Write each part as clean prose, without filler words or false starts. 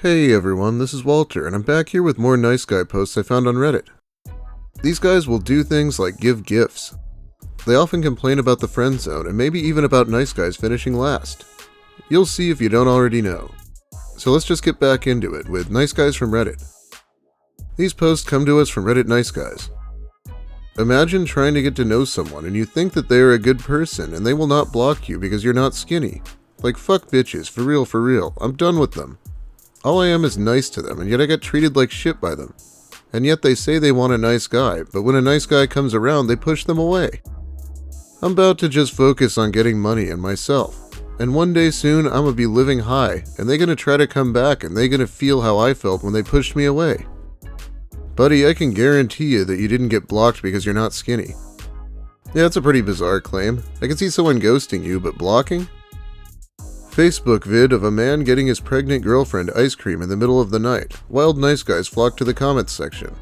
Hey everyone, this is Walter, and I'm back here with more nice guy posts I found on Reddit. These guys will do things like give gifts. They often complain about the friend zone, and maybe even about nice guys finishing last. You'll see if you don't already know. So let's just get back into it with nice guys from Reddit. These posts come to us from Reddit Nice Guys. Imagine trying to get to know someone and you think that they are a good person and they will not block you because you're not skinny. Like, fuck bitches, for real, I'm done with them. All I am is nice to them, and yet I get treated like shit by them. And yet they say they want a nice guy, but when a nice guy comes around, they push them away. I'm about to just focus on getting money and myself. And one day soon, I'm gonna be living high, and they're gonna try to come back, and they're gonna feel how I felt when they pushed me away. Buddy, I can guarantee you that you didn't get blocked because you're not skinny. Yeah, it's a pretty bizarre claim. I can see someone ghosting you, but blocking? Facebook vid of a man getting his pregnant girlfriend ice cream in the middle of the night. Wild nice guys flock to the comments section.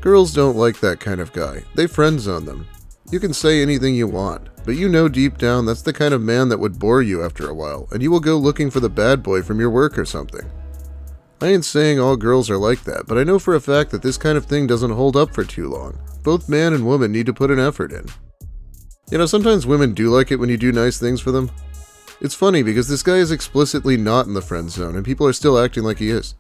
Girls don't like that kind of guy. They friend zone them. You can say anything you want, but you know deep down that's the kind of man that would bore you after a while, and you will go looking for the bad boy from your work or something. I ain't saying all girls are like that, but I know for a fact that this kind of thing doesn't hold up for too long. Both man and woman need to put an effort in. You know, sometimes women do like it when you do nice things for them. It's funny because this guy is explicitly not in the friend zone and people are still acting like he is.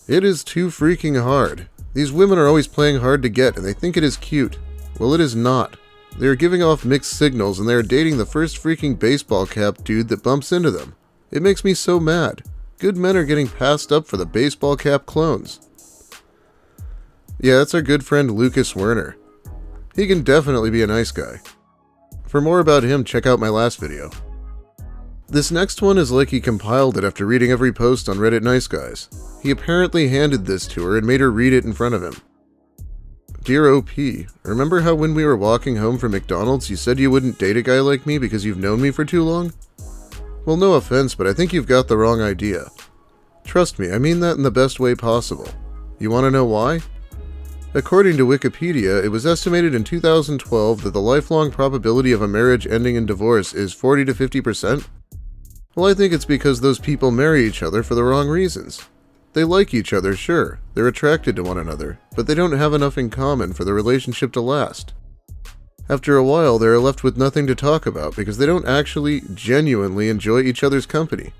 It is too freaking hard. These women are always playing hard to get and they think it is cute. Well, it is not. They are giving off mixed signals and they are dating the first freaking baseball cap dude that bumps into them. It makes me so mad. Good men are getting passed up for the baseball cap clones. Yeah, that's our good friend Lucas Werner. He can definitely be a nice guy. For more about him, check out my last video. This next one is like he compiled it after reading every post on Reddit Nice Guys. He apparently handed this to her and made her read it in front of him. Dear OP, remember how when we were walking home from McDonald's you said you wouldn't date a guy like me because you've known me for too long? Well, no offense, but I think you've got the wrong idea. Trust me, I mean that in the best way possible. You want to know why? According to Wikipedia, it was estimated in 2012 that the lifelong probability of a marriage ending in divorce is 40 to 50%. Well, I think it's because those people marry each other for the wrong reasons. They like each other, sure, they're attracted to one another, but they don't have enough in common for the relationship to last. After a while, they are left with nothing to talk about because they don't actually, genuinely enjoy each other's company.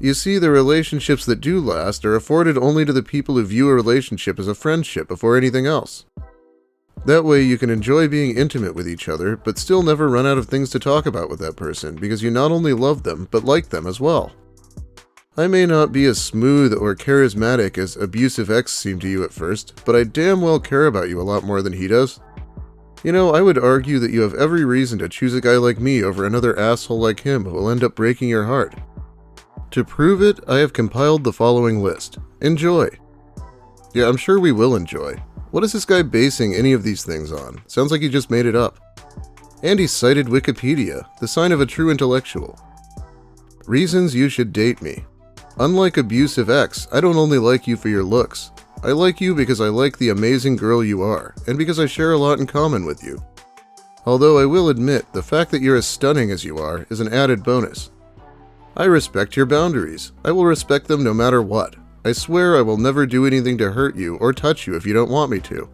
You see, the relationships that do last are afforded only to the people who view a relationship as a friendship before anything else. That way you can enjoy being intimate with each other, but still never run out of things to talk about with that person because you not only love them, but like them as well. I may not be as smooth or charismatic as abusive ex seemed to you at first, but I damn well care about you a lot more than he does. You know, I would argue that you have every reason to choose a guy like me over another asshole like him who will end up breaking your heart. To prove it, I have compiled the following list. Enjoy. Yeah, I'm sure we will enjoy. What is this guy basing any of these things on? Sounds like he just made it up. And he cited Wikipedia, the sign of a true intellectual. Reasons you should date me. Unlike abusive ex, I don't only like you for your looks. I like you because I like the amazing girl you are, and because I share a lot in common with you. Although I will admit, the fact that you're as stunning as you are is an added bonus. I respect your boundaries. I will respect them no matter what. I swear I will never do anything to hurt you or touch you if you don't want me to.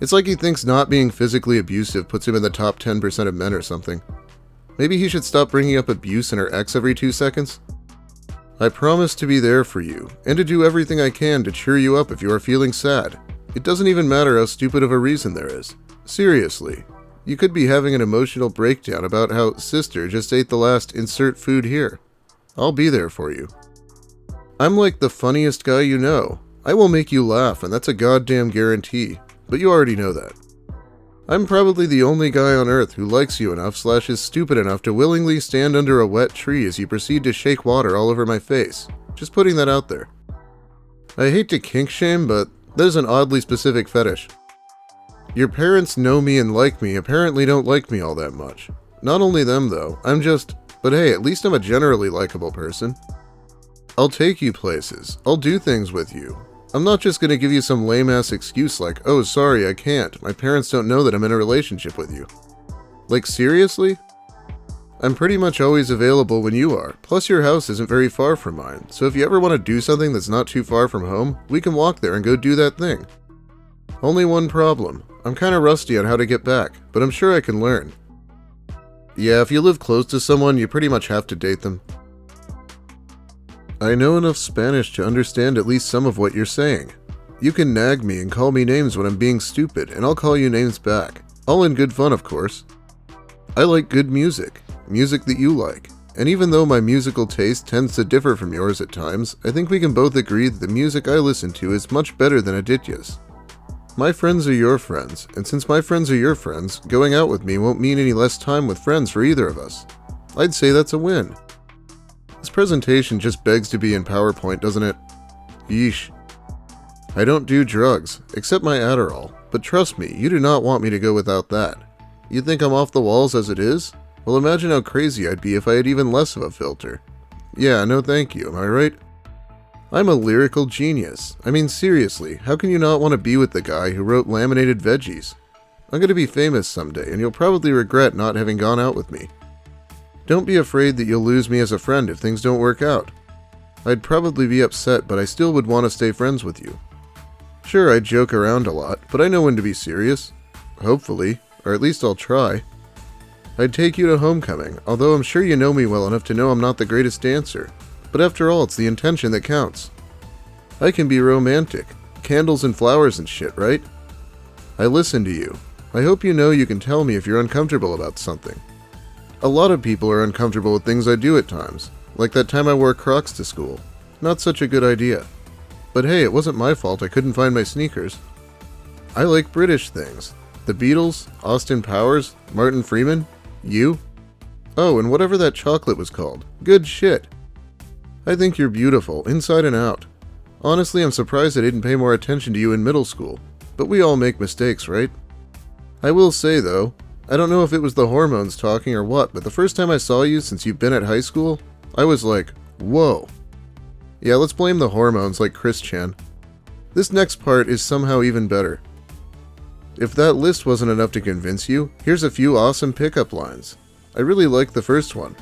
It's like he thinks not being physically abusive puts him in the top 10% of men or something. Maybe he should stop bringing up abuse and her ex every 2 seconds. I promise to be there for you, and to do everything I can to cheer you up if you are feeling sad. It doesn't even matter how stupid of a reason there is. Seriously. You could be having an emotional breakdown about how sister just ate the last insert food here. I'll be there for you. I'm like the funniest guy you know. I will make you laugh, and that's a goddamn guarantee, but you already know that. I'm probably the only guy on earth who likes you enough / is stupid enough to willingly stand under a wet tree as you proceed to shake water all over my face. Just putting that out there. I hate to kink shame, but that is an oddly specific fetish. Your parents know me and like me, apparently don't like me all that much. Not only them though, but hey, at least I'm a generally likable person. I'll take you places. I'll do things with you. I'm not just gonna give you some lame-ass excuse like, oh, sorry, I can't. My parents don't know that I'm in a relationship with you. Like, seriously? I'm pretty much always available when you are, plus your house isn't very far from mine, so if you ever want to do something that's not too far from home, we can walk there and go do that thing. Only one problem. I'm kinda rusty on how to get back, but I'm sure I can learn. Yeah, if you live close to someone, you pretty much have to date them. I know enough Spanish to understand at least some of what you're saying. You can nag me and call me names when I'm being stupid, and I'll call you names back. All in good fun, of course. I like good music that you like, and even though my musical taste tends to differ from yours at times, I think we can both agree that the music I listen to is much better than Aditya's. My friends are your friends, and since my friends are your friends, going out with me won't mean any less time with friends for either of us. I'd say that's a win. This presentation just begs to be in PowerPoint, doesn't it? Yeesh. I don't do drugs, except my Adderall, but trust me, you do not want me to go without that. You think I'm off the walls as it is? Well, imagine how crazy I'd be if I had even less of a filter. Yeah, no thank you, am I right? I'm a lyrical genius. I mean, seriously, how can you not want to be with the guy who wrote Laminated Veggies? I'm going to be famous someday, and you'll probably regret not having gone out with me. Don't be afraid that you'll lose me as a friend if things don't work out. I'd probably be upset, but I still would want to stay friends with you. Sure, I joke around a lot, but I know when to be serious. Hopefully, or at least I'll try. I'd take you to homecoming, although I'm sure you know me well enough to know I'm not the greatest dancer. But after all, it's the intention that counts. I can be romantic. Candles and flowers and shit, right? I listen to you. I hope you know you can tell me if you're uncomfortable about something. A lot of people are uncomfortable with things I do at times, like that time I wore Crocs to school. Not such a good idea. But hey, it wasn't my fault I couldn't find my sneakers. I like British things. The Beatles, Austin Powers, Martin Freeman, you. Oh, and whatever that chocolate was called. Good shit. I think you're beautiful, inside and out. Honestly, I'm surprised I didn't pay more attention to you in middle school, but we all make mistakes, right? I will say, though, I don't know if it was the hormones talking or what, but the first time I saw you since you've been at high school, I was like, whoa. Yeah, let's blame the hormones like Chris Chan. This next part is somehow even better. If that list wasn't enough to convince you, here's a few awesome pickup lines. I really like the first one.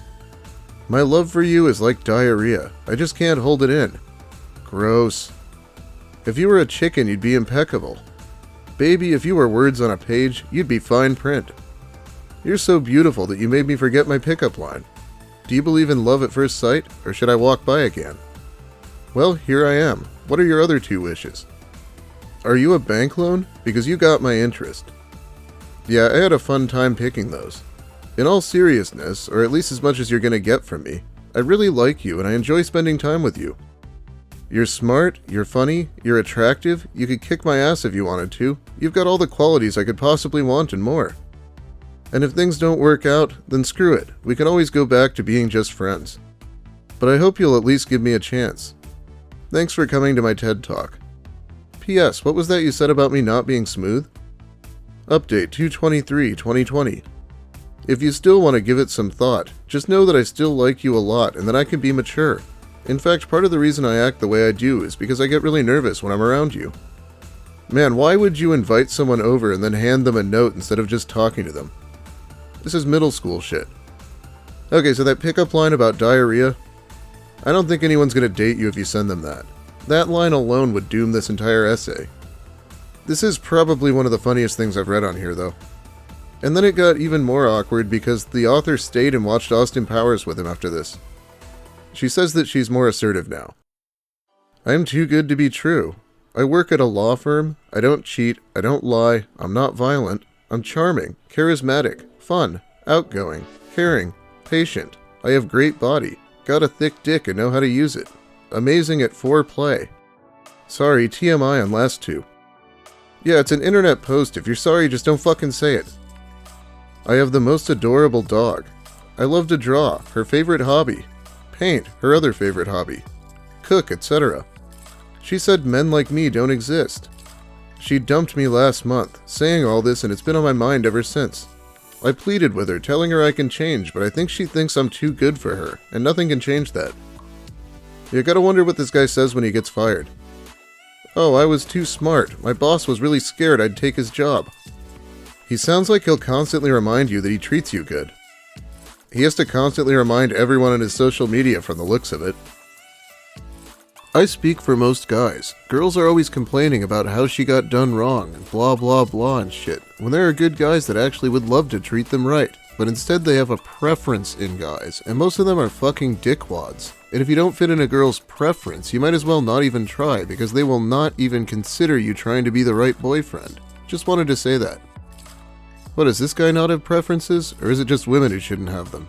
My love for you is like diarrhea. I just can't hold it in. Gross. If you were a chicken, you'd be impeccable. Baby, if you were words on a page, you'd be fine print. You're so beautiful that you made me forget my pickup line. Do you believe in love at first sight, or should I walk by again? Well, here I am. What are your other 2 wishes? Are you a bank loan? Because you got my interest. Yeah, I had a fun time picking those. In all seriousness, or at least as much as you're gonna get from me, I really like you and I enjoy spending time with you. You're smart, you're funny, you're attractive, you could kick my ass if you wanted to. You've got all the qualities I could possibly want and more. And if things don't work out, then screw it. We can always go back to being just friends. But I hope you'll at least give me a chance. Thanks for coming to my TED Talk. P.S. What was that you said about me not being smooth? Update 2/23/2020. If you still want to give it some thought, just know that I still like you a lot and that I can be mature. In fact, part of the reason I act the way I do is because I get really nervous when I'm around you. Man, why would you invite someone over and then hand them a note instead of just talking to them? This is middle school shit. Okay, so that pickup line about diarrhea, I don't think anyone's gonna date you if you send them that. That line alone would doom this entire essay. This is probably one of the funniest things I've read on here, though. And then it got even more awkward because the author stayed and watched Austin Powers with him after this. She says that she's more assertive now. I'm too good to be true. I work at a law firm. I don't cheat. I don't lie. I'm not violent. I'm charming, charismatic, fun, outgoing, caring, patient. I have great body. Got a thick dick and know how to use it. Amazing at foreplay. Sorry, TMI on last 2. Yeah, it's an internet post. If you're sorry, just don't fucking say it. I have the most adorable dog. I love to draw, her favorite hobby. Paint, her other favorite hobby. Cook, etc. She said men like me don't exist. She dumped me last month, saying all this, and it's been on my mind ever since. I pleaded with her, telling her I can change, but I think she thinks I'm too good for her, and nothing can change that. You gotta wonder what this guy says when he gets fired. Oh, I was too smart. My boss was really scared I'd take his job. He sounds like he'll constantly remind you that he treats you good. He has to constantly remind everyone on his social media from the looks of it. I speak for most guys. Girls are always complaining about how she got done wrong and blah blah blah and shit, when there are good guys that actually would love to treat them right, but instead they have a preference in guys, and most of them are fucking dickwads. And if you don't fit in a girl's preference, you might as well not even try, because they will not even consider you trying to be the right boyfriend. Just wanted to say that. What, does this guy not have preferences, or is it just women who shouldn't have them?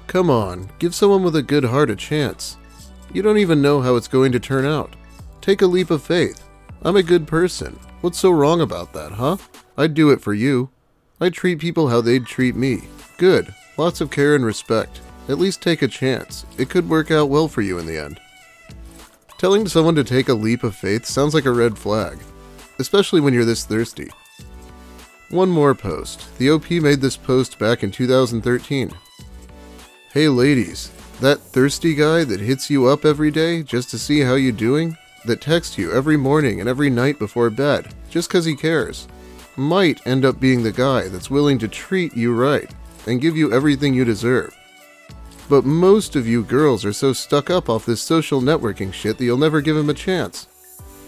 Come on, give someone with a good heart a chance. You don't even know how it's going to turn out. Take a leap of faith. I'm a good person. What's so wrong about that, huh? I'd do it for you. I'd treat people how they'd treat me. Good. Lots of care and respect. At least take a chance. It could work out well for you in the end. Telling someone to take a leap of faith sounds like a red flag, especially when you're this thirsty. One more post. The OP made this post back in 2013. Hey ladies, that thirsty guy that hits you up every day just to see how you doing, that texts you every morning and every night before bed just because he cares, might end up being the guy that's willing to treat you right and give you everything you deserve. But most of you girls are so stuck up off this social networking shit that you'll never give him a chance.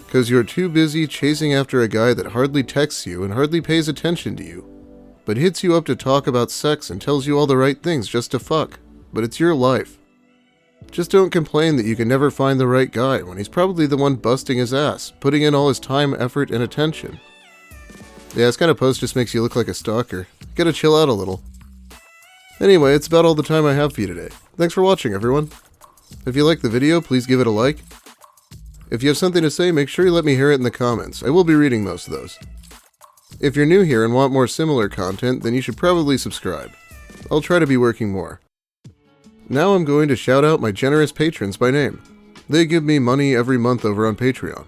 Because you're too busy chasing after a guy that hardly texts you and hardly pays attention to you, but hits you up to talk about sex and tells you all the right things just to fuck. But it's your life. Just don't complain that you can never find the right guy when he's probably the one busting his ass, putting in all his time, effort, and attention. Yeah, this kind of post just makes you look like a stalker. You gotta chill out a little. Anyway, it's about all the time I have for you today. Thanks for watching, everyone. If you liked the video, please give it a like. If you have something to say, make sure you let me hear it in the comments. I will be reading most of those. If you're new here and want more similar content, then you should probably subscribe. I'll try to be working more. Now I'm going to shout out my generous patrons by name. They give me money every month over on Patreon.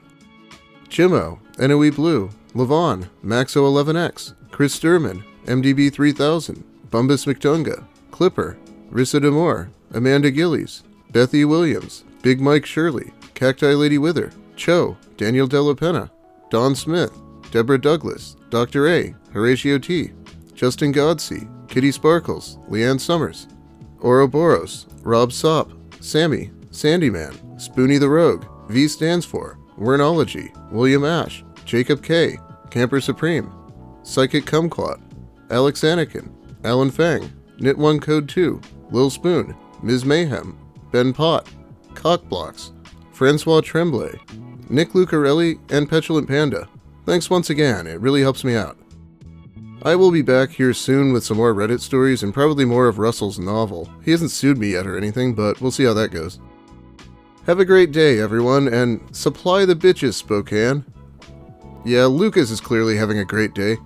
Jimmo, NOE Blue, Levon, Maxo11X, Chris Sturman, MDB3000, Bumbus McDunga, Clipper, Rissa Demore, Amanda Gillies, Bethy Williams, Big Mike Shirley, Cacti Lady Wither, Cho, Daniel Della Pena, Don Smith, Deborah Douglas, Dr. A, Horatio T, Justin Godsey, Kitty Sparkles, Leanne Summers, Ouroboros, Rob Sop, Sammy, Sandyman, Spoonie the Rogue, V stands for, Wernology, William Ash, Jacob K, Camper Supreme, Psychic Kumquat, Alex Anakin, Alan Fang, Knit1 Code 2, Lil Spoon, Ms. Mayhem, Ben Pott, Cockblocks, Francois Tremblay, Nick Lucarelli, and Petulant Panda. Thanks once again, it really helps me out. I will be back here soon with some more Reddit stories and probably more of Russell's novel. He hasn't sued me yet or anything, but we'll see how that goes. Have a great day, everyone, and supply the bitches, Spokane. Yeah, Lucas is clearly having a great day.